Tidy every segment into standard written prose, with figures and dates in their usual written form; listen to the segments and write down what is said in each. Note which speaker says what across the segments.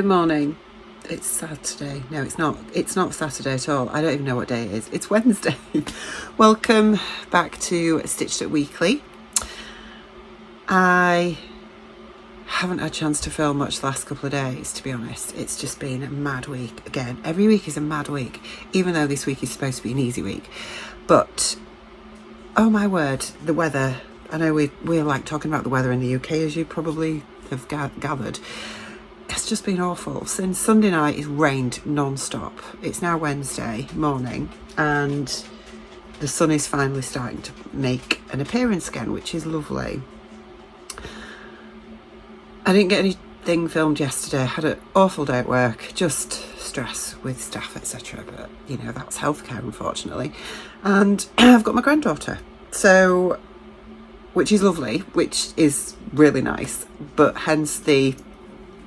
Speaker 1: Good morning. It's Saturday. No, it's not. It's not Saturday at all. I don't even know what day it is. It's Wednesday. Welcome back to Stitched Up Weekly. I haven't had a chance to film much the last couple of days, to be honest. It's just been a mad week. Again, every week is a mad week, even though this week is supposed to be an easy week. But, oh my word, the weather. I know we're like talking about the weather in the UK, as you probably have gathered. It's just been awful. Since Sunday night, it's rained non-stop. It's now Wednesday morning and the sun is finally starting to make an appearance again, which is lovely. I didn't get anything filmed yesterday. I had an awful day at work, just stress with staff, etc. But, you know, that's healthcare, unfortunately. And I've got my granddaughter, so, which is lovely, which is really nice, but hence the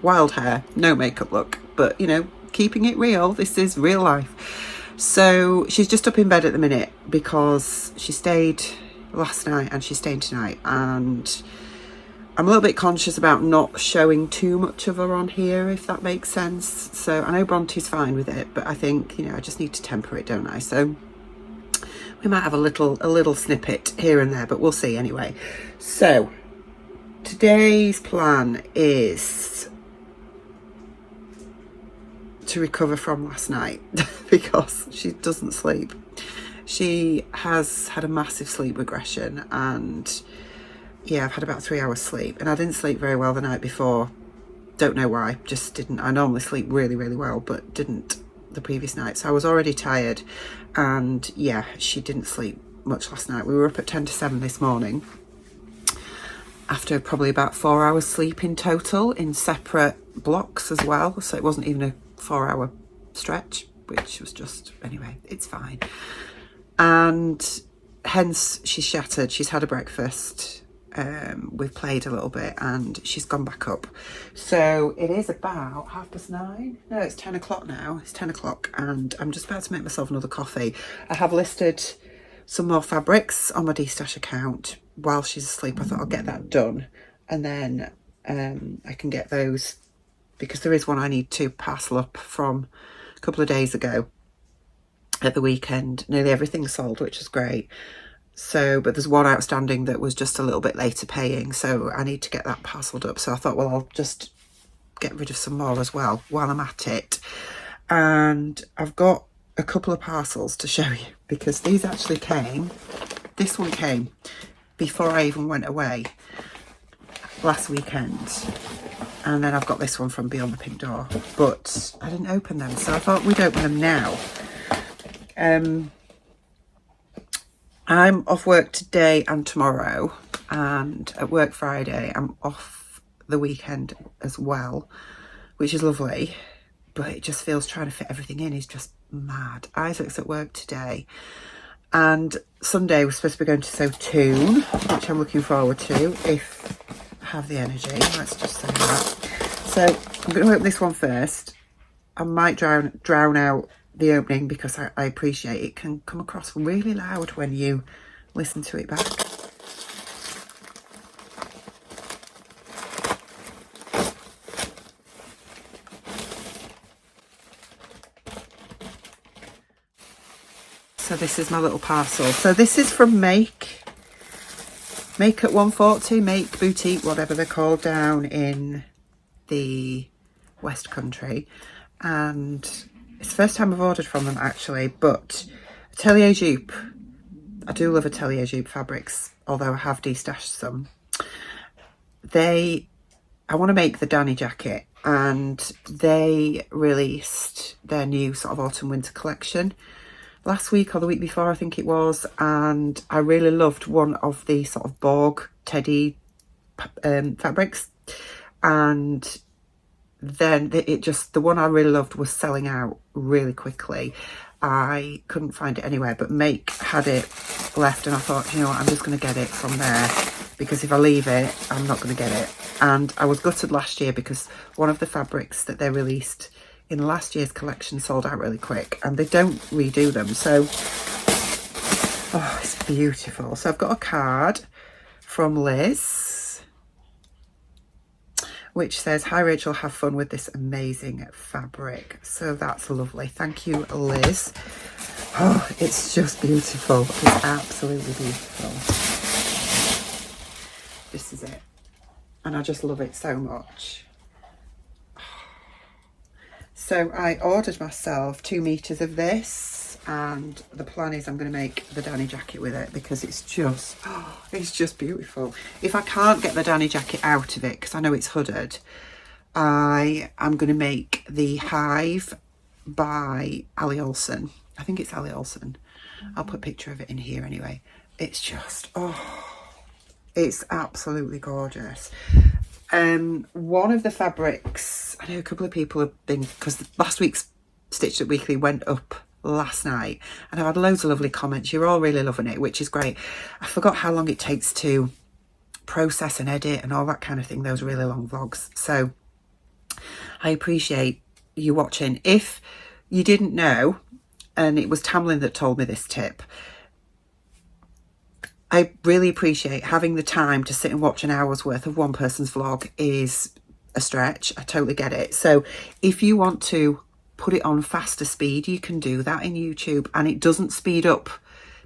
Speaker 1: wild hair, no makeup look, but you know, keeping it real. This is real life. So she's just up in bed at the minute because she stayed last night and she's staying tonight, and I'm a little bit conscious about not showing too much of her on here, if that makes sense. So I know Bronte's fine with it, but I think, you know, I just need to temper it, don't I? So we might have a little snippet here and there, but we'll see anyway. So today's plan is to recover from last night because she doesn't sleep. She has had a massive sleep regression, and yeah, I've had about 3 hours sleep, and I didn't sleep very well the night before. Don't know why, just didn't. I normally sleep really, really well, but didn't the previous night. So I was already tired, and yeah, she didn't sleep much last night. We were up at 10 to 7 this morning after probably about 4 hours sleep in total, in separate blocks as well. So it wasn't even a 4 hour stretch, which was just, anyway, it's fine. And hence she's shattered. She's had a breakfast, we've played a little bit, and she's gone back up. So it is about 9:30. No, it's 10 o'clock now. It's 10 o'clock and I'm just about to make myself another coffee. I have listed some more fabrics on my Destash account while she's asleep. I thought I'll get that done, and then I can get those, because there is one I need to parcel up from a couple of days ago at the weekend. Nearly everything's sold, which is great. So, but there's one outstanding that was just a little bit later paying, so I need to get that parcelled up. So I thought, well, I'll just get rid of some more as well while I'm at it. And I've got a couple of parcels to show you, because these actually came, this one came before I even went away last weekend. And then I've got this one from Beyond the Pink Door, but I didn't open them, so I thought we'd open them now. I'm off work today and tomorrow, and at work Friday. I'm off the weekend as well, which is lovely, but it just feels trying to fit everything in is just mad. Isaac's at work today, and Sunday we're supposed to be going to Sew Toon, which I'm looking forward to if have the energy, let's just say that. So I'm going to open this one first. I might drown out the opening, because I appreciate it can come across really loud when you listen to it back. So this is my little parcel. So this is from Make at 140, Make Boutique, whatever they're called, down in the West Country. And it's the first time I've ordered from them, actually. But Atelier Jupe, I do love Atelier Jupe fabrics, although I have destashed some. I want to make the Danny jacket, and they released their new sort of autumn winter collection last week or the week before, I think it was, and I really loved one of the sort of Borg teddy fabrics, and then the one I really loved was selling out really quickly. I couldn't find it anywhere, but Make had it left, and I thought, you know what, I'm just going to get it from there, because if I leave it, I'm not going to get it. And I was gutted last year because one of the fabrics that they released in last year's collection sold out really quick, and they don't redo them. So, oh, it's beautiful. So I've got a card from Liz which says, "Hi Rachel, have fun with this amazing fabric." So that's lovely. Thank you, Liz. Oh, it's just beautiful. It's absolutely beautiful. This is it. And I just love it so much. So I ordered myself 2 meters of this, and the plan is I'm going to make the Danny jacket with it because it's just beautiful. If I can't get the Danny jacket out of it because I know it's hooded, I am going to make the Hive by Ali Olsen. I think it's Ali Olsen. I'll put a picture of it in here anyway. It's just, it's absolutely gorgeous. One of the fabrics, I know a couple of people have been, because last week's Stitched Up Weekly went up last night, and I've had loads of lovely comments. You're all really loving it, which is great. I forgot how long it takes to process and edit and all that kind of thing, those really long vlogs. So I appreciate you watching. If you didn't know, and it was Tamlin that told me this tip, I really appreciate having the time to sit and watch an hour's worth of one person's vlog is a stretch. I totally get it. So if you want to put it on faster speed, you can do that in YouTube, and it doesn't speed up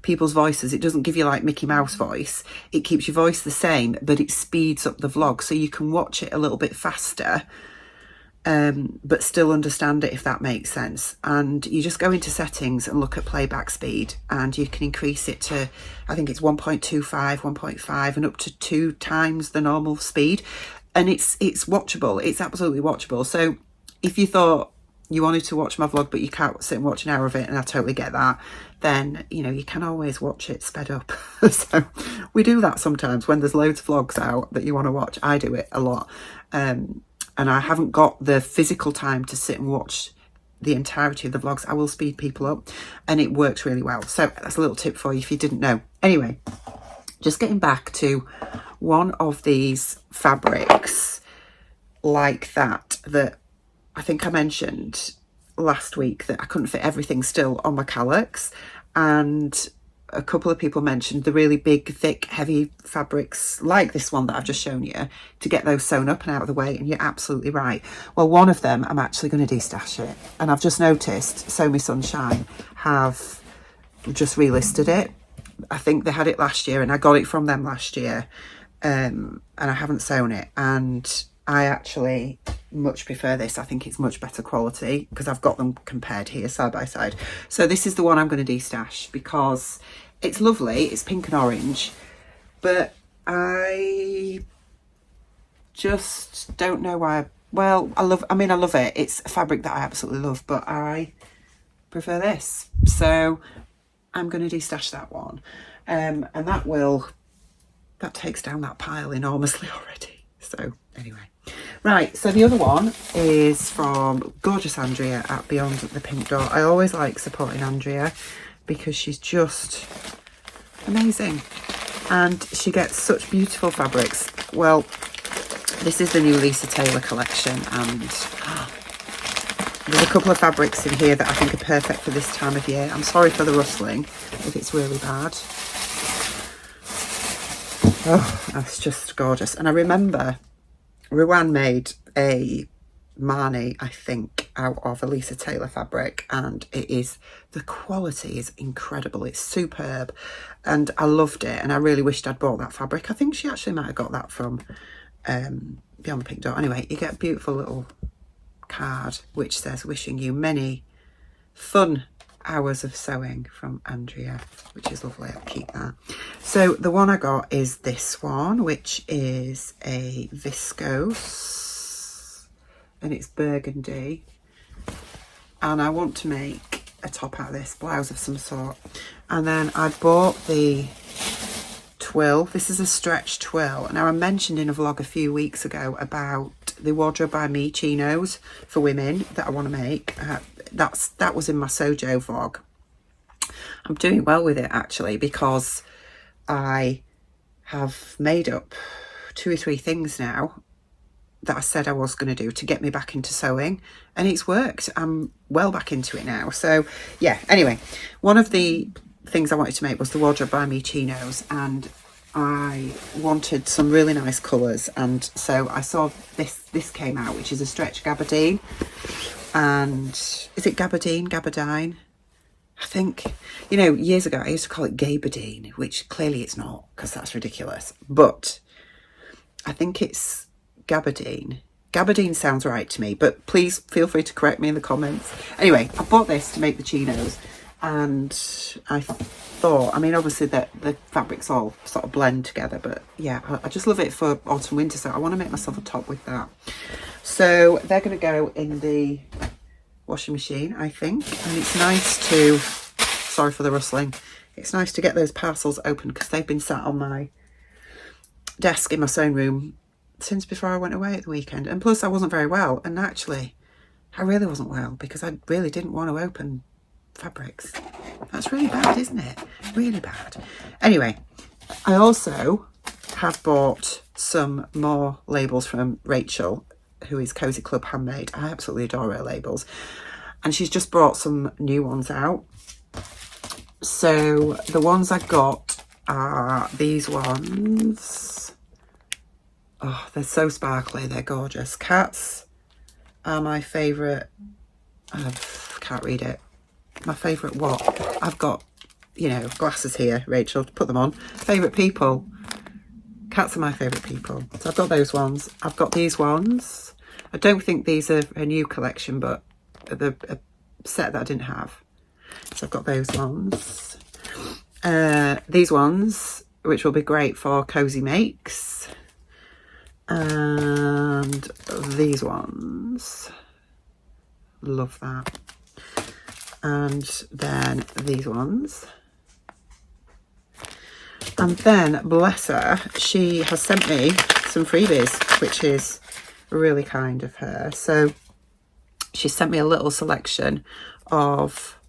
Speaker 1: people's voices. It doesn't give you like Mickey Mouse voice. It keeps your voice the same, but it speeds up the vlog so you can watch it a little bit faster, but still understand it, if that makes sense. And you just go into settings and look at playback speed, and you can increase it to, I think it's 1.25, 1.5 and up to 2 times the normal speed, and it's watchable. It's absolutely watchable. So if you thought you wanted to watch my vlog but you can't sit and watch an hour of it, and I totally get that, then you know you can always watch it sped up. So we do that sometimes when there's loads of vlogs out that you want to watch. I do it a lot, and I haven't got the physical time to sit and watch the entirety of the vlogs. I will speed people up, and it works really well. So that's a little tip for you if you didn't know. Anyway, just getting back to one of these fabrics like that I think I mentioned last week that I couldn't fit everything still on my calyx, and a couple of people mentioned the really big, thick, heavy fabrics like this one that I've just shown you, to get those sewn up and out of the way, and you're absolutely right. Well, one of them I'm actually going to destash it, and I've just noticed Sew Me Sunshine have just relisted it. I think they had it last year, and I got it from them last year, and I haven't sewn it, and I actually much prefer this. I think it's much better quality because I've got them compared here side by side. So this is the one I'm going to destash because it's lovely. It's pink and orange, but I just don't know why. Well, I love it. It's a fabric that I absolutely love, but I prefer this. So I'm going to destash that one. And that takes down that pile enormously already. So anyway. Right, so the other one is from gorgeous Andrea at Beyond the Pink Door. I always like supporting Andrea because she's just amazing, and she gets such beautiful fabrics. Well, this is the new Lisa Taylor collection, and there's a couple of fabrics in here that I think are perfect for this time of year. I'm sorry for the rustling if it's really bad. Oh, that's just gorgeous. And I remember Ruan made a Marnie, I think, out of a Lisa Taylor fabric, and the quality is incredible. It's superb, and I loved it, and I really wished I'd bought that fabric. I think she actually might have got that from Beyond the Pink Door. Anyway, you get a beautiful little card which says, "Wishing you many fun hours of sewing," from Andrea, which is lovely. I'll keep that. So the one I got is this one, which is a viscose, and it's burgundy, and I want to make a top out of this, blouse of some sort. And then I bought the twill. This is a stretch twill. Now, I mentioned in a vlog a few weeks ago about the Wardrobe by Me chinos for women that I want to make. That was in my Sojo vlog. I'm doing well with it actually, because I have made up 2 or 3 things now that I said I was going to do to get me back into sewing, and it's worked. I'm well back into it now. So yeah, anyway, one of the things I wanted to make was the Wardrobe by Me chinos, and I wanted some really nice colours, and so I saw this came out, which is a stretch gabardine. And is it gabardine? I think, you know, years ago I used to call it gabardine, which clearly it's not, because that's ridiculous. But I think it's gabardine. Gabardine sounds right to me, but please feel free to correct me in the comments. Anyway, I bought this to make the chinos, and I thought, I mean, obviously the fabrics all sort of blend together, but yeah, I just love it for autumn winter, so I want to make myself a top with that. So they're going to go in the washing machine, I think, and it's nice to, sorry for the rustling, it's nice to get those parcels open, because they've been sat on my desk in my sewing room since before I went away at the weekend. And plus I wasn't very well, and actually I really wasn't well because I really didn't want to open fabrics. That's really bad, isn't it? Really bad. Anyway, I also have bought some more labels from Rachel, who is Cozy Club Handmade. I absolutely adore her labels, and she's just brought some new ones out. So the ones I got are these ones. Oh, they're so sparkly, they're gorgeous. Cats are my favourite. I can't read it. My favourite what? I've got, you know, glasses here, Rachel, to put them on. Favourite people. Cats are my favourite people. So I've got those ones. I've got these ones. I don't think these are a new collection, but a set that I didn't have. So I've got those ones. These ones, which will be great for cozy makes. And these ones, love that. And then these ones, and then bless her, she has sent me some freebies, which is really kind of her. So she sent me a little selection of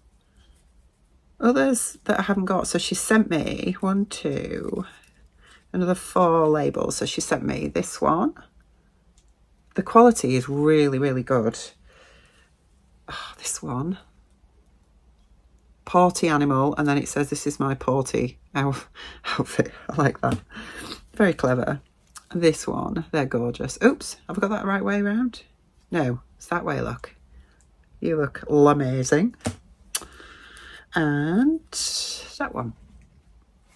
Speaker 1: others that I haven't got. So she sent me another 4 labels. So she sent me this one. The quality is really, really good. Oh, this one. Party animal, and then it says this is my party outfit. I like that. Very clever. And this one, they're gorgeous. Oops, have I got that the right way around? No, it's that way, look. You look amazing. And that one.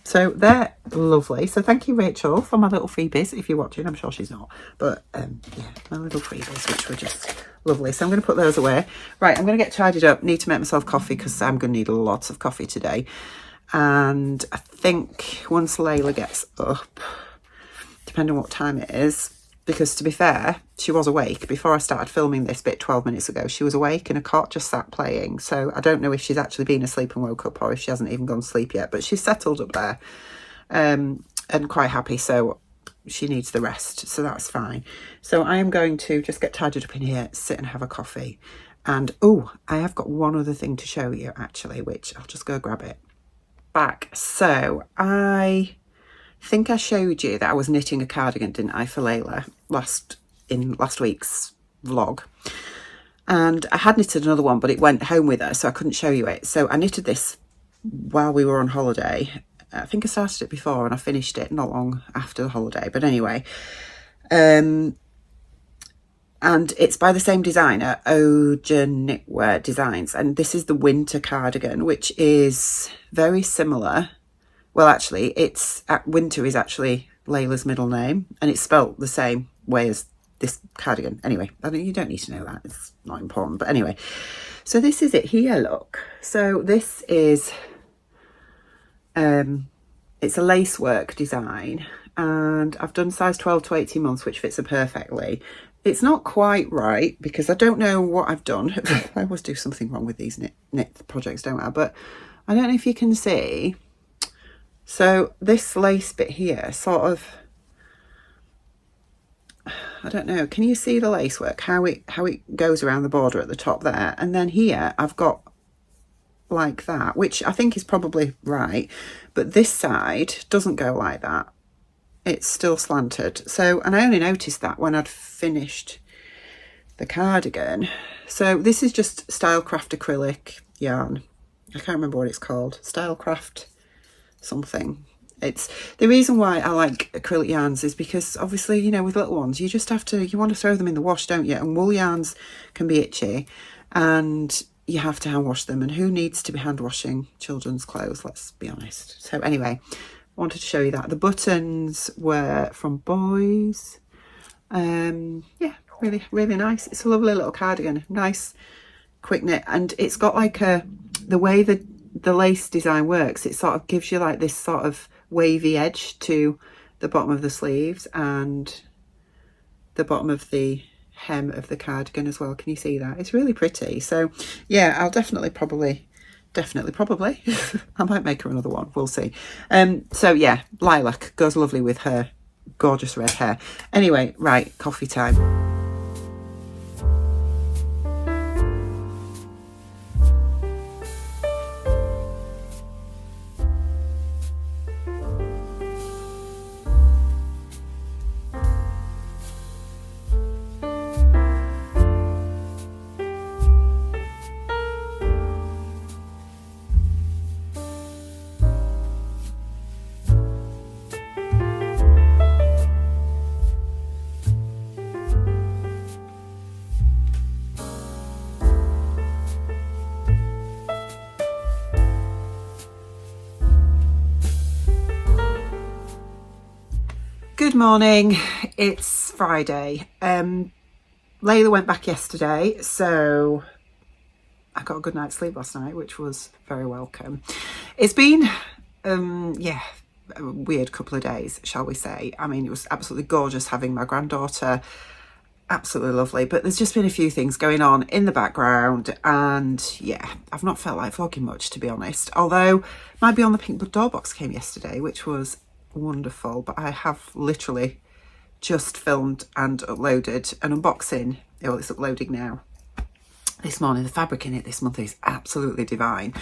Speaker 1: So they're lovely. So thank you, Rachel, for my little freebies. If you're watching, I'm sure she's not. But yeah, my little freebies, which were just lovely. So I'm going to put those away. Right, I'm going to get tidied up. Need to make myself coffee because I'm going to need lots of coffee today. And I think once Layla gets up, depending on what time it is, because to be fair, she was awake. Before I started filming this bit 12 minutes ago, she was awake in a cot, just sat playing. So I don't know if she's actually been asleep and woke up or if she hasn't even gone to sleep yet. But she's settled up there and quite happy. So she needs the rest. So that's fine. So I am going to just get tidied up in here, sit and have a coffee. And, oh, I have got one other thing to show you, actually, which I'll just go grab it. Back. So I think I showed you that I was knitting a cardigan, didn't I, for Layla in last week's vlog. And I had knitted another one, but it went home with her, so I couldn't show you it. So I knitted this while we were on holiday. I think I started it before and I finished it not long after the holiday. But anyway, and it's by the same designer, Oja Knitwear Designs. And this is the winter cardigan, which is very similar. Well, actually, winter is actually Layla's middle name, and it's spelt the same way as this cardigan. Anyway, you don't need to know that. It's not important. But anyway, so this is it here, look. So this is, it's a lacework design, and I've done size 12 to 18 months, which fits her perfectly. It's not quite right, because I don't know what I've done. I always do something wrong with these knit projects, don't I? But I don't know if you can see. So this lace bit here sort of, I don't know, can you see the lace work, how it goes around the border at the top there? And then here I've got like that, which I think is probably right, but this side doesn't go like that. It's still slanted. So, and I only noticed that when I'd finished the cardigan. So this is just Stylecraft acrylic yarn. I can't remember what it's called. Stylecraft something. It's the reason why I like acrylic yarns is because obviously, you know, with little ones, you just have to, you want to throw them in the wash, don't you? And wool yarns can be itchy and you have to hand wash them. And who needs to be hand washing children's clothes? Let's be honest. So anyway, I wanted to show you that. The buttons were from Boys. Yeah, really, really nice. It's a lovely little cardigan. Nice, quick knit. And it's got like the way the lace design works, it sort of gives you like this sort of wavy edge to the bottom of the sleeves and the bottom of the hem of the cardigan as well. Can you see that? It's really pretty. So yeah, I'll definitely probably I might make her another one, we'll see. So yeah, lilac goes lovely with her gorgeous red hair. Anyway, right, coffee time. Good morning, it's Friday. Layla went back yesterday, so I got a good night's sleep last night, which was very welcome. It's been, yeah, a weird couple of days, shall we say. I mean, it was absolutely gorgeous having my granddaughter, absolutely lovely, but there's just been a few things going on in the background, and yeah, I've not felt like vlogging much, to be honest. Although my Beyond the Pink door box came yesterday, which was wonderful, but I have literally just filmed and uploaded an unboxing. Well, it's uploading now this morning. The fabric in it this month is absolutely divine.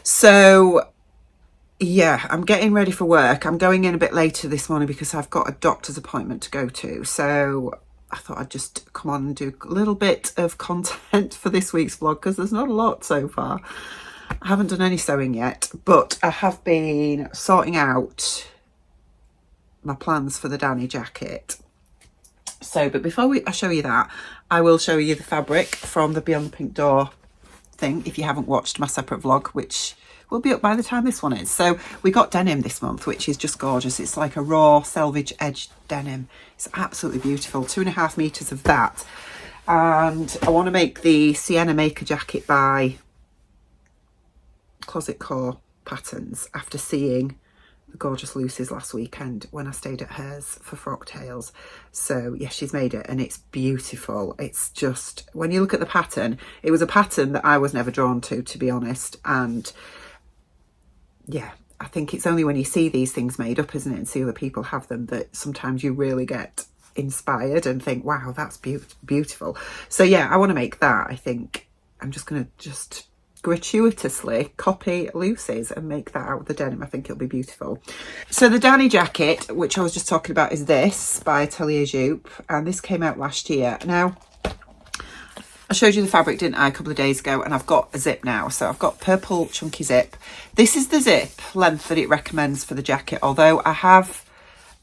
Speaker 1: So yeah, I'm getting ready for work. I'm going in a bit later this morning because I've got a doctor's appointment to go to, so I thought I'd just come on and do a little bit of content for this week's vlog because there's not a lot so far. I haven't done any sewing yet, but I have been sorting out my plans for the Danny jacket. So, but before I show you that, I will show you the fabric from the Beyond the Pink door thing if you haven't watched my separate vlog, which will be up by the time this one is. So we got denim this month, which is just gorgeous. It's like a raw selvage edged denim. It's absolutely beautiful. 2.5 meters of that. And I want to make the Sienna Maker jacket by Closet Core Patterns after seeing the gorgeous Lucy's last weekend when I stayed at hers for frock tails. So yeah, she's made it and it's beautiful. It's just, when you look at the pattern, it was a pattern that I was never drawn to be honest. And yeah, I think it's only when you see these things made up, isn't it, and see other people have them, that sometimes you really get inspired and think, wow, that's beautiful. So yeah, I want to make that. I think I'm just going to gratuitously copy Lucy's and make that out with the denim. I think it'll be beautiful. So the Danny jacket, which I was just talking about, is this by Atelier Jupe, and this came out last year. Now, I showed you the fabric, didn't I, a couple of days ago, and I've got a zip now. So I've got purple chunky zip. This is the zip length that it recommends for the jacket, although I have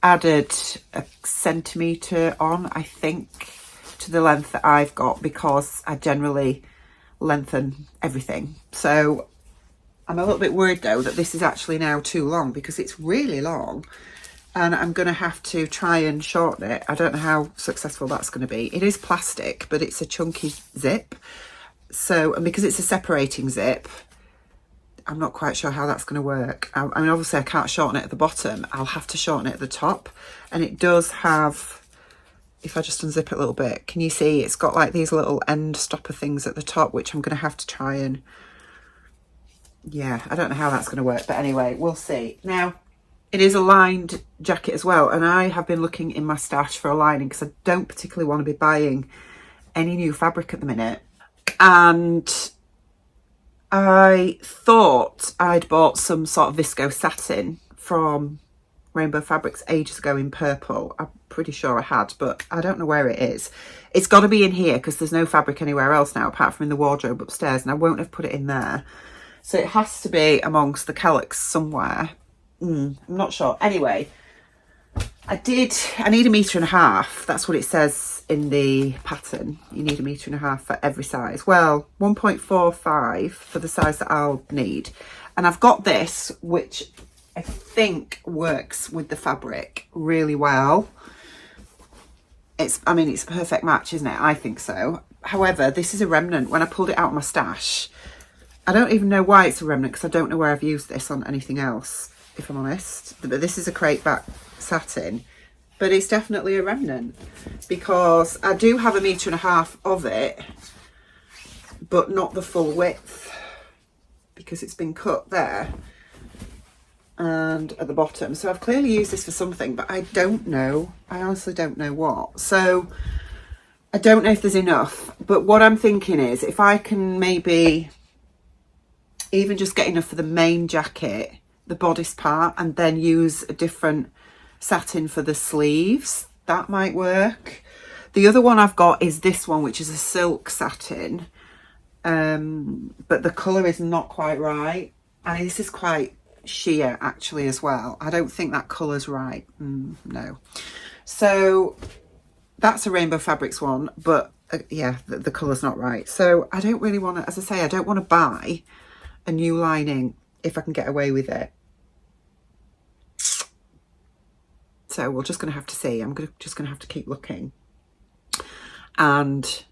Speaker 1: added a centimetre on, I think, to the length that I've got, because I generally lengthen everything. So I'm a little bit worried though that this is actually now too long, because it's really long and I'm going to have to try and shorten it. I don't know how successful that's going to be. It is plastic, but it's a chunky zip. So, and because it's a separating zip, I'm not quite sure how that's going to work. I mean, obviously I can't shorten it at the bottom. I'll have to shorten it at the top. And it does have, if I just unzip it a little bit, can you see it's got like these little end stopper things at the top, which I'm going to have to try and, yeah, I don't know how that's going to work, but anyway, we'll see. Now, it is a lined jacket as well, and I have been looking in my stash for a lining because I don't particularly want to be buying any new fabric at the minute. And I thought I'd bought some sort of viscose satin from Rainbow Fabrics ages ago in purple. I'm pretty sure I had, but I don't know where it is. It's got to be in here because there's no fabric anywhere else now apart from in the wardrobe upstairs, and I won't have put it in there. So it has to be amongst the calyx somewhere. I'm not sure. Anyway, I need 1.5 meters. That's what it says in the pattern. You need 1.5 meters for every size. Well, 1.45 for the size that I'll need. And I've got this, which I think works with the fabric really well. I mean, it's a perfect match, isn't it? I think so. However, this is a remnant. When I pulled it out of my stash, I don't even know why it's a remnant, because I don't know where I've used this on anything else, if I'm honest. But this is a crepe back satin, but it's definitely a remnant, because I do have 1.5 meters of it, but not the full width, because it's been cut there and at the bottom. So I've clearly used this for something, but I don't know. I honestly don't know what. So I don't know if there's enough, but what I'm thinking is if I can maybe even just get enough for the main jacket, the bodice part, and then use a different satin for the sleeves, that might work. The other one I've got is this one, which is a silk satin, but the colour is not quite right, and this is quite sheer actually as well. I don't think that colour's right. No. So that's a Rainbow Fabrics one, but yeah, the colour's not right. So I don't really want to, as I say, I don't want to buy a new lining if I can get away with it. So we're just going to have to see. I'm just going to have to keep looking and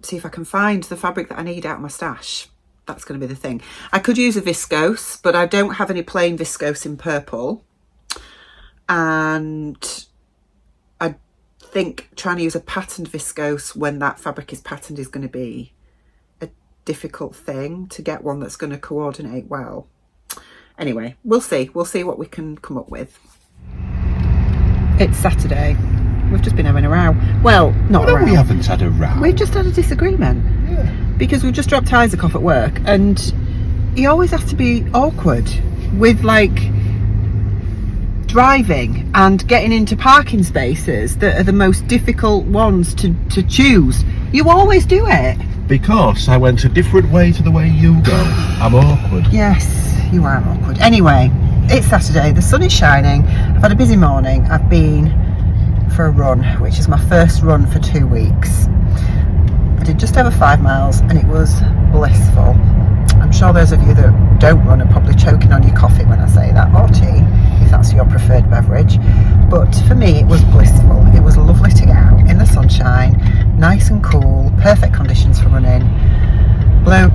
Speaker 1: see if I can find the fabric that I need out of my stash. That's going to be the thing. I could use a viscose, but I don't have any plain viscose in purple. And I think trying to use a patterned viscose when that fabric is patterned is going to be a difficult thing to get one that's going to coordinate well. Anyway, we'll see. We'll see what we can come up with. It's Saturday. We've just been having a row. Well, not a row.
Speaker 2: We haven't had a row.
Speaker 1: We've just had a disagreement.
Speaker 2: Yeah.
Speaker 1: Because we've just dropped Isaac off at work, and he always has to be awkward with like driving and getting into parking spaces that are the most difficult ones to choose. You always do it.
Speaker 2: Because I went a different way to the way you go. I'm awkward.
Speaker 1: Yes, you are awkward. Anyway, it's Saturday, the sun is shining. I've had a busy morning. I've been for a run, which is my first run for 2 weeks. I did just over 5 miles and it was blissful. I'm sure those of you that don't run are probably choking on your coffee when I say that, or tea, if that's your preferred beverage. But for me, it was blissful. It was lovely to get out in the sunshine, nice and cool, perfect conditions for running. Blow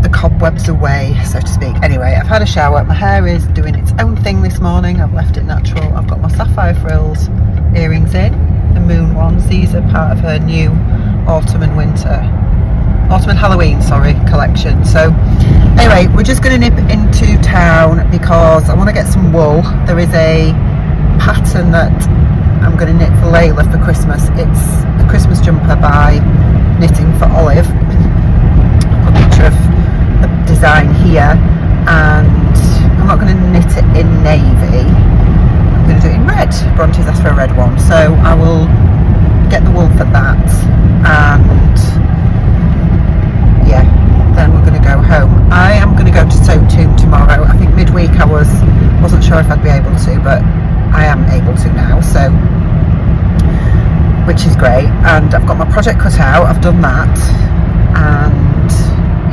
Speaker 1: the cobwebs away, so to speak. Anyway, I've had a shower. My hair is doing its own thing this morning. I've left it natural. I've got my sapphire frills earrings in, the moon ones. These are part of her new autumn and Halloween, sorry, collection. So anyway, we're just going to nip into town because I want to get some wool. There is a pattern that I'm going to knit for Layla for Christmas. It's a Christmas jumper by Knitting for Olive. I've got a picture of the design here, and I'm not going to knit it in navy. I'm going to do it in red. Bronte's asked for a red one, so I will get the wool for that, and yeah, then we're going to go home. I am going to go to Sew Toon tomorrow. I think midweek I wasn't sure if I'd be able to, but I am able to now, so which is great. And I've got my project cut out. I've done that, and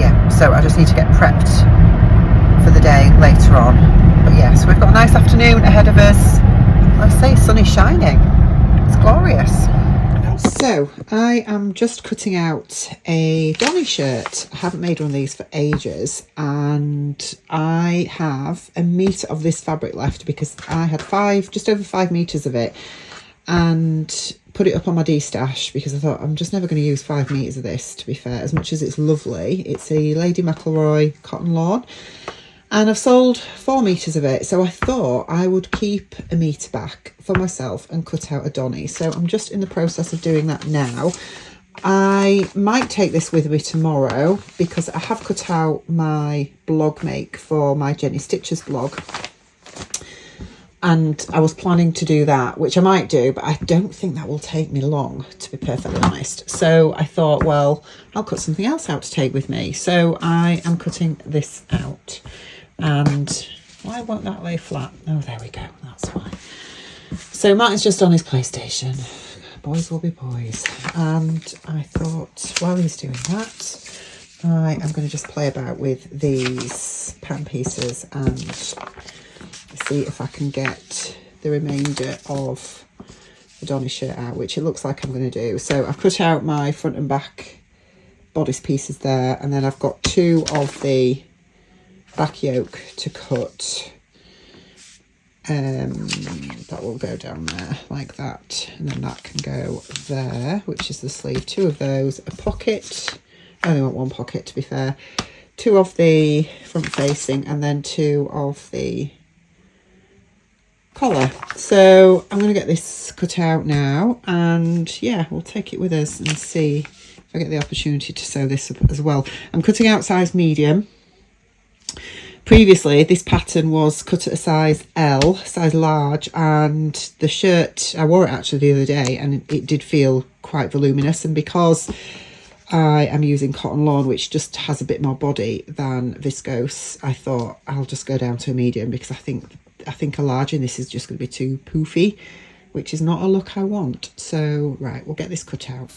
Speaker 1: yeah, so I just need to get prepped for the day later on. But yeah, so we've got a nice afternoon ahead of us. Like I say, sun is shining. It's glorious. So I am just cutting out a Donny shirt. I haven't made one of these for ages, and I have 1 meter of this fabric left because I had just over 5 meters of it, and put it up on my Destash because I thought I'm just never going to use 5 meters of this, to be fair, as much as it's lovely. It's a Lady McElroy cotton lawn, and I've sold 4 meters of it, so I thought I would keep 1 meter back for myself and cut out a Donny. So I'm just in the process of doing that now. I might take this with me tomorrow because I have cut out my blog make for my Jenny Stitches blog, and I was planning to do that, which I might do, but I don't think that will take me long, to be perfectly honest. So I thought, well, I'll cut something else out to take with me. So I am cutting this out, and Why won't that lay flat? Oh, there we go. That's why. So Martin's just on his PlayStation. Boys will be boys. And I thought, while he's doing that, I am going to just play about with these pattern pieces and see if I can get the remainder of the Donny shirt out, which it looks like I'm going to do. So I've cut out my front and back bodice pieces there, and then I've got 2 of the back yoke to cut. That will go down there like that, and then that can go there, which is the sleeve. 2 of those, a pocket. I only want 1 pocket, to be fair. 2 of the front facing, and then 2 of the collar. So I'm going to get this cut out now, and yeah, we'll take it with us and see if I get the opportunity to sew this up as well. I'm cutting out size medium. Previously, this pattern was cut at a size L, size large, and the shirt, I wore it actually the other day, and it did feel quite voluminous. And because I am using cotton lawn, which just has a bit more body than viscose, I thought I'll just go down to a medium, because I think a large in this is just going to be too poofy, which is not a look I want. So, right, we'll get this cut out.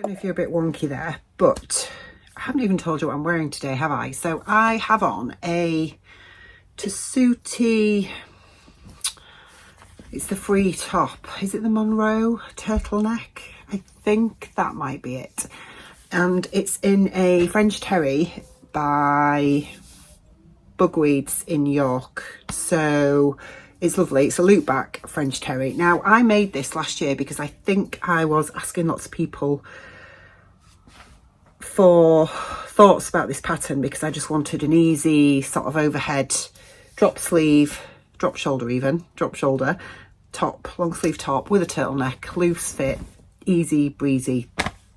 Speaker 1: don't know if you're a bit wonky there, but I haven't even told you what I'm wearing today, have I? So I have on a Tessuti, it's the free top. Is it the Monroe turtleneck? I think that might be it. And it's in a French terry by Bugweeds in York. So it's lovely. It's a loop back French terry. Now, I made this last year because I think I was asking lots of people for thoughts about this pattern, because I just wanted an easy sort of overhead drop sleeve, drop shoulder top, long sleeve top with a turtleneck, loose fit, easy breezy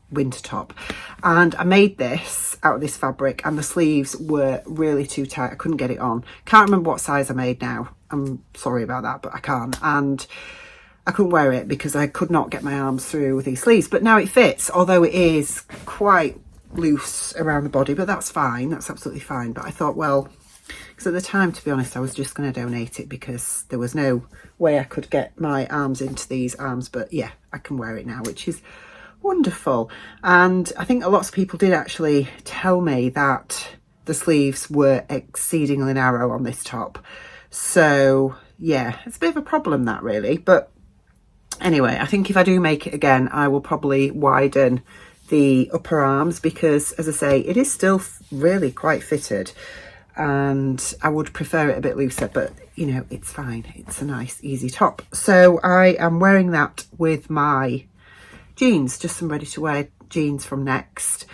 Speaker 1: winter top. And I made this out of this fabric, and the sleeves were really too tight. I couldn't get it on. Can't remember what size I made now. I'm sorry about that, but I can't. And I couldn't wear it because I could not get my arms through these sleeves. But now it fits, although it is quite loose around the body, but that's fine. That's absolutely fine. But I thought, well, because at the time, to be honest, I was just going to donate it because there was no way I could get my arms into these arms. But yeah, I can wear it now, which is wonderful. And I think a lot of people did actually tell me that the sleeves were exceedingly narrow on this top. So yeah, it's a bit of a problem, that really. But anyway, I think if I do make it again, I will probably widen the upper arms, because as I say, it is still really quite fitted, and I would prefer it a bit looser, but you know, it's fine. It's a nice easy top. So I am wearing that with my jeans, just some ready to wear jeans from Next.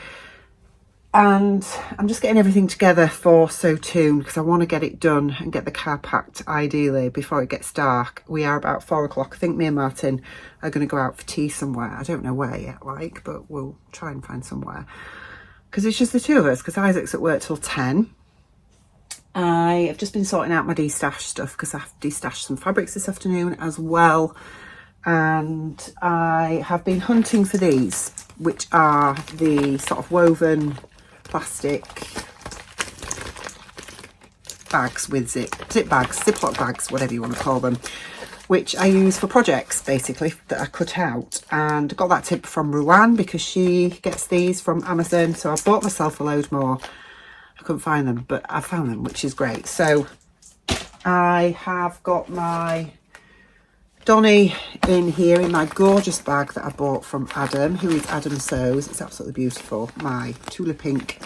Speaker 1: And I'm just getting everything together for Sew Toon, because I want to get it done and get the car packed ideally before it gets dark. We are about 4 o'clock. I think me and Martin are going to go out for tea somewhere. I don't know where yet, but we'll try and find somewhere, because it's just the two of us, because Isaac's at work till 10. I have just been sorting out my destash stuff, because I've destashed some fabrics this afternoon as well. And I have been hunting for these, which are the sort of woven plastic bags with ziploc bags, whatever you want to call them, which I use for projects basically that I cut out. And I got that tip from Ruan, because she gets these from Amazon. So I bought myself a load more. I couldn't find them, but I found them, which is great. So I have got my Donny in here in my gorgeous bag that I bought from Adam, who is Adam Sews. It's absolutely beautiful. My Tula Pink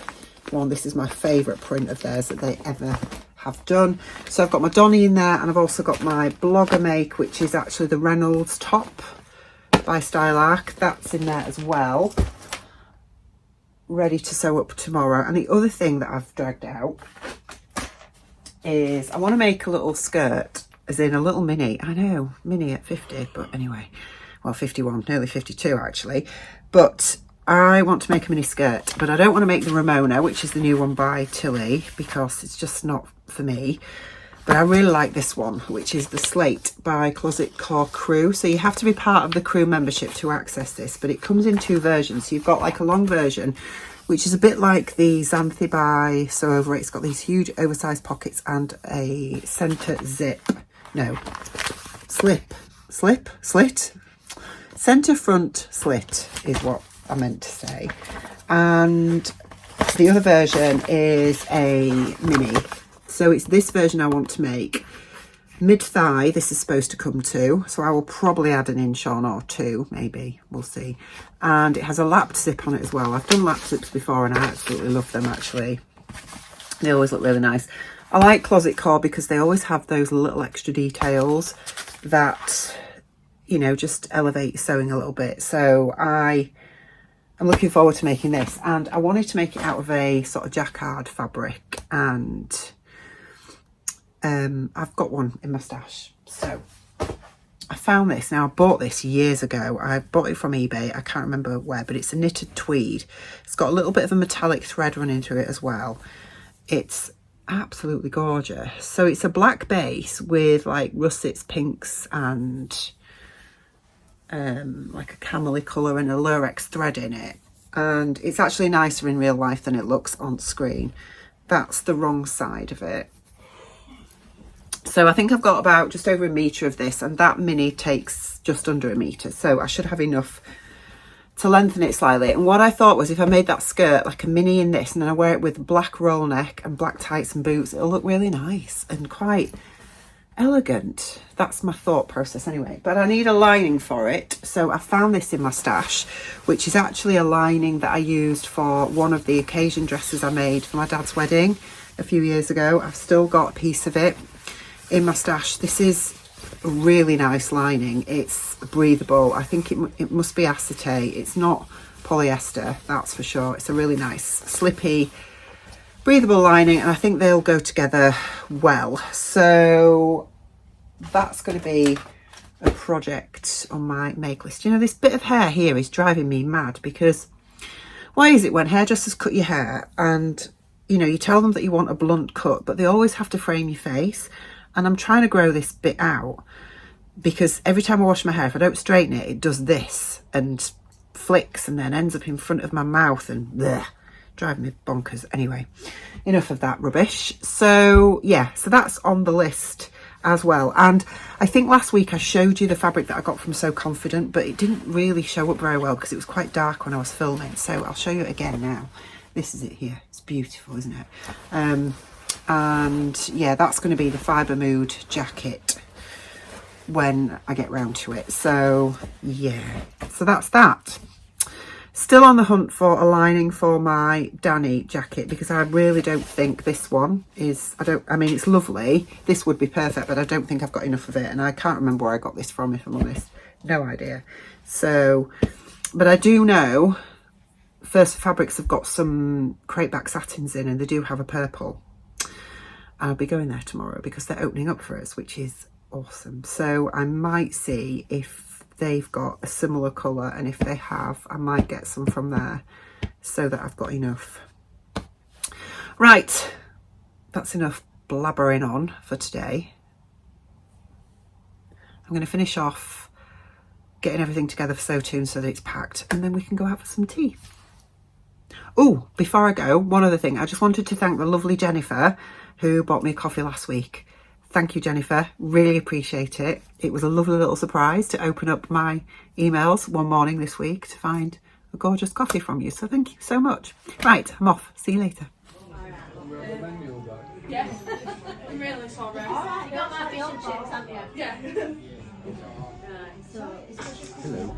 Speaker 1: one. This is my favourite print of theirs that they ever have done. So I've got my Donny in there, and I've also got my Blogger Make, which is actually the Reynolds top by Style Arc. That's in there as well, ready to sew up tomorrow. And the other thing that I've dragged out is I want to make a little skirt, as in a little mini. I know, mini at 50, but anyway, well, 51, nearly 52 actually. But I want to make a mini skirt, but I don't want to make the Ramona, which is the new one by Tilly, because it's just not for me. But I really like this one, which is the Slate by Closet Core Crew. So you have to be part of the crew membership to access this, but it comes in 2 versions. So you've got like a long version, which is a bit like the Xanthi by Sew Over It. It's got these huge oversized pockets and a centre slit. Centre front slit is what I meant to say. And the other version is a mini. So it's this version I want to make. Mid-thigh, this is supposed to come to. So I will probably add an inch on, or 2, maybe. We'll see. And it has a lapped zip on it as well. I've done lapped zips before, and I absolutely love them, actually. They always look really nice. I like Closet Core because they always have those little extra details that, you know, just elevate sewing a little bit. So I'm looking forward to making this. And I wanted to make it out of a sort of jacquard fabric, and I've got one in my stash. So I found this. Now, I bought this years ago. I bought it from eBay. I can't remember where, but it's a knitted tweed. It's got a little bit of a metallic thread running through it as well. It's absolutely gorgeous. So it's a black base with like russets, pinks, and like a camely colour and a lurex thread in it. And it's actually nicer in real life than it looks on screen. That's the wrong side of it. So I think I've got about just over 1 metre of this, and that mini takes just under 1 metre. So I should have enough to lengthen it slightly. And what I thought was if I made that skirt like a mini in this and then I wear it with black roll neck and black tights and boots, it'll look really nice and quite elegant. That's my thought process anyway. But I need a lining for it, so I found this in my stash, which is actually a lining that I used for one of the occasion dresses I made for my dad's wedding a few years ago. I've still got a piece of it in my stash. This is a really nice lining. It's breathable. I think it must be acetate. It's not polyester, that's for sure. It's a really nice slippy breathable lining, and I think they'll go together well. So that's going to be a project on my make list. You know, this bit of hair here is driving me mad, because why is it when hairdressers cut your hair and, you know, you tell them that you want a blunt cut, but they always have to frame your face? And I'm trying to grow this bit out, because every time I wash my hair, if I don't straighten it, it does this and flicks and then ends up in front of my mouth and bleh, driving me bonkers. Anyway, enough of that rubbish. So yeah, so that's on the list as well. And I think last week I showed you the fabric that I got from So Confident, but it didn't really show up very well because it was quite dark when I was filming. So I'll show you it again now. This is it here. It's beautiful, isn't it? And yeah, that's going to be the Fibre Mood jacket when I get round to it. So yeah, so that's that. Still on the hunt for a lining for my Danny jacket, because I really don't think this one is, I mean, it's lovely. This would be perfect, but I don't think I've got enough of it. And I can't remember where I got this from, if I'm honest. No idea. So, but I do know First Fabrics have got some crepeback satins in, and they do have a purple. I'll be going there tomorrow because they're opening up for us, which is awesome. So I might see if they've got a similar colour, and if they have, I might get some from there so that I've got enough. Right, that's enough blabbering on for today. I'm going to finish off getting everything together for Sew Toon so that it's packed, and then we can go out for some tea. Oh, before I go, one other thing. I just wanted to thank the lovely Jennifer who bought me a coffee last week. Thank you, Jennifer. Really appreciate it. It was a lovely little surprise to open up my emails one morning this week to find a gorgeous coffee from you. So thank you so much. Right, I'm off. See you later.
Speaker 3: Yeah. I'm really sorry. Alright, you got my fish and chips, haven't you? Yeah.
Speaker 2: Hello.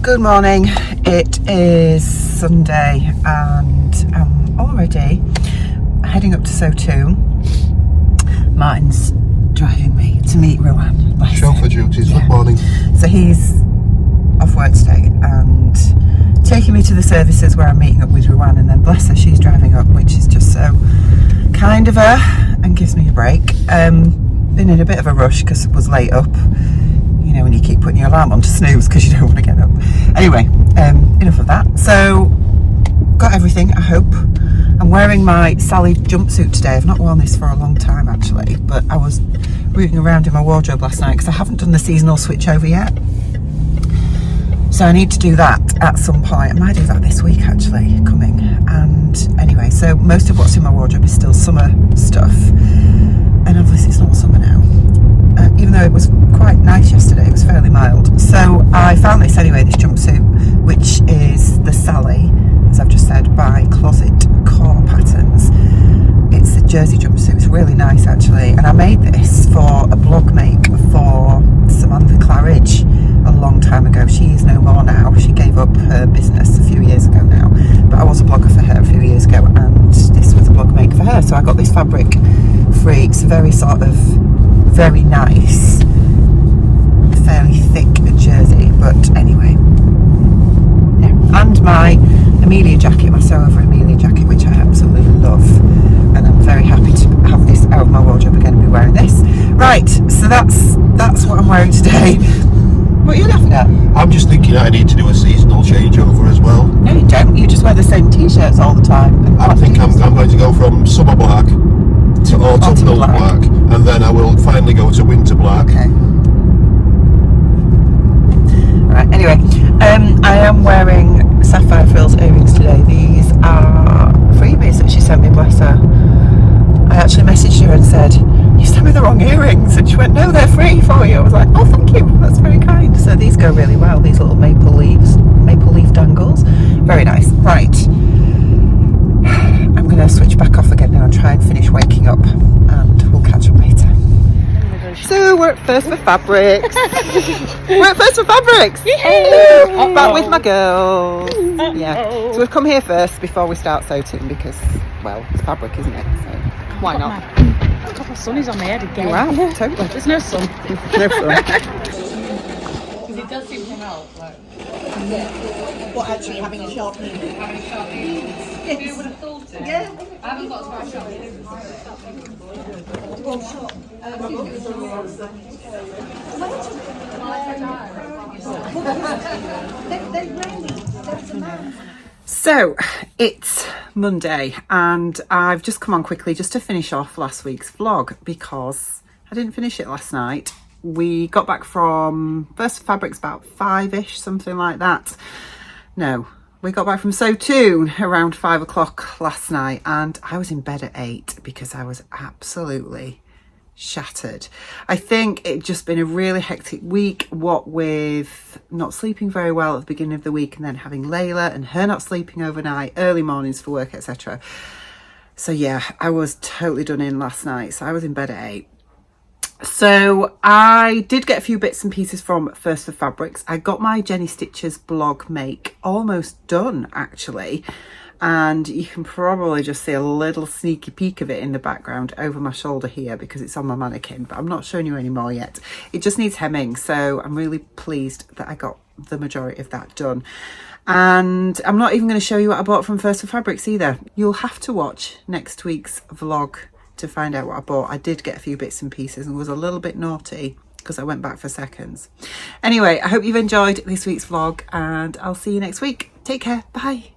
Speaker 1: Good morning. It is Sunday and I'm already heading up to Sew Toon. Martin's driving me to meet Rowan.
Speaker 2: Chauffeur duties, good morning.
Speaker 1: So he's off work today and taking me to the services where I'm meeting up with Rowan, and then bless her, she's driving up, which is just so kind of her and gives me a break. Been in a bit of a rush because it was late up. You know, when you keep putting your alarm on to snooze because you don't want to get up. Anyway, enough of that. So, got everything, I hope. I'm wearing my Sally jumpsuit today. I've not worn this for a long time, actually, but I was rooting around in my wardrobe last night because I haven't done the seasonal switch over yet. So I need to do that at some point. I might do that this week, actually, coming. And anyway, so most of what's in my wardrobe is still summer stuff. And obviously it's not summer now. Even though it was quite nice yesterday, it was fairly mild. So I found this anyway, this jumpsuit, which is the Sally, as I've just said, by Closet Core Patterns. It's a jersey jumpsuit. It's really nice, actually. And I made this for a blog make for Samantha Claridge a long time ago. She is no more now. She gave up her business a few years ago now. But I was a blogger for her a few years ago, and this was a blog make for her. So I got this fabric free. It's a very sort of very nice, fairly thick jersey, but anyway. Yeah. And my Amelia jacket, my Sew Over Amelia jacket, which I absolutely love, and I'm very happy to have this out of my wardrobe again and be wearing this. Right, so that's what I'm wearing today. What are you laughing at?
Speaker 2: I'm just thinking I need to do a seasonal changeover as well.
Speaker 1: No, you don't. You just wear the same t-shirts all the time.
Speaker 2: I think I'm going to go from summer black to autumnal black, and then I will finally go to winter black.
Speaker 1: Okay. Right, anyway, I am wearing sapphire frills earrings today. These are freebies that she sent me, bless her. I actually messaged her and said, "You sent me the wrong earrings," and she went, "No, they're free for you." I was like, "Oh, thank you, that's very kind." So these go really well, these little maple leaf very nice. Right, I'm going to switch back off again now and try and finish waking up, and we'll catch up later. So we're at First for Fabrics. We're at First for Fabrics. Back with my girls. Yeah. So we've come here first before we start Sew Toon because, well, it's fabric, isn't it? So why not?
Speaker 4: A couple of sunnies on my head again.
Speaker 1: Wow, totally.
Speaker 4: There's no sun.
Speaker 1: No fun.
Speaker 3: Because it does seem to help. Like,
Speaker 5: What, actually having a sharp needle?
Speaker 3: having a sharp needle. Who would have thought it?
Speaker 5: Yeah.
Speaker 3: I haven't got to buy a sharp needle.
Speaker 1: So it's Monday and I've just come on quickly just to finish off last week's vlog because I didn't finish it last night. We got back from First Fabrics about 5ish, something like that. No, we got back from Sew Toon around 5 o'clock last night and I was in bed at 8 because I was absolutely shattered. I think it just been a really hectic week, what with not sleeping very well at the beginning of the week and then having Layla and her not sleeping overnight, early mornings for work, etc. So yeah, I was totally done in last night. So I was in bed at 8. So I did get a few bits and pieces from First for Fabrics. I got my Jenny Stitches blog make almost done actually. And you can probably just see a little sneaky peek of it in the background over my shoulder here because it's on my mannequin, but I'm not showing you anymore yet. It just needs hemming, so I'm really pleased that I got the majority of that done. And I'm not even going to show you what I bought from First for Fabrics either. You'll have to watch next week's vlog to find out what I bought. I did get a few bits and pieces and was a little bit naughty because I went back for seconds. Anyway, I hope you've enjoyed this week's vlog and I'll see you next week. Take care. Bye.